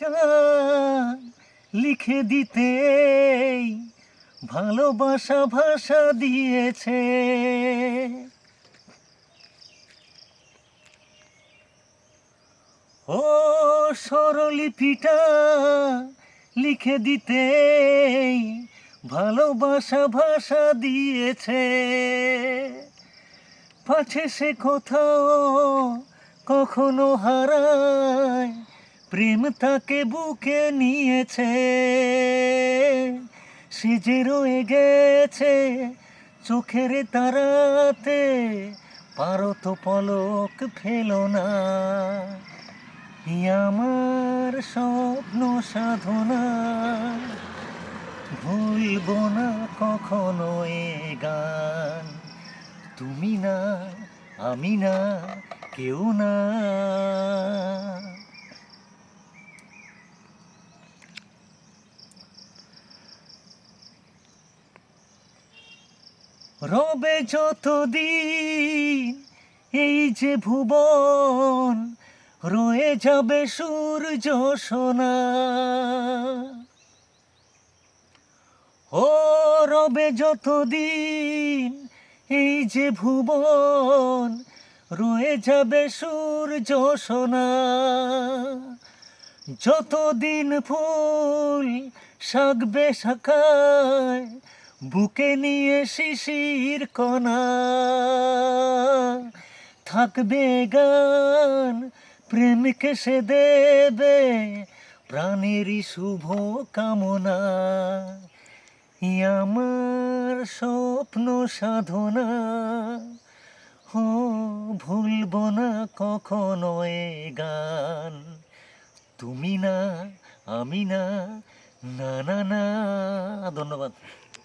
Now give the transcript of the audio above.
গান লিখে দিতে ভালোবাসা ভাষা দিয়েছে। ও স্বরলিপিটা লিখে দিতে ভালোবাসা ভাষা দিয়েছে। পাছে সে কোথাও কখনো হারায়, প্রেম তাকে বুকে নিয়েছে। সে যে রয়ে গেছে চোখের তারাতে, পারো তো পলক ফেলো না। আমার স্বপ্ন সাধনা, ভুলব না কখনো এ গান। তুমি না, আমি না, কেউ না। রবে যতদিন এই যে ভুবন, রয়ে যাবে সূর্য সোনা। ও রবে যতদিন এই যে ভুবন, রয়ে যাবে সূর্য সোনা। যতদিন ফুল শাকবে শাখায়, বুকে নিয়ে শিশির কণা। থাকবে গান প্রেমকে সে দেবে প্রাণেরই শুভ কামনা। আমার স্বপ্ন সাধনা, ও ভুলব না কখনো এ গান। তুমি না, আমি না, না না না। ধন্যবাদ।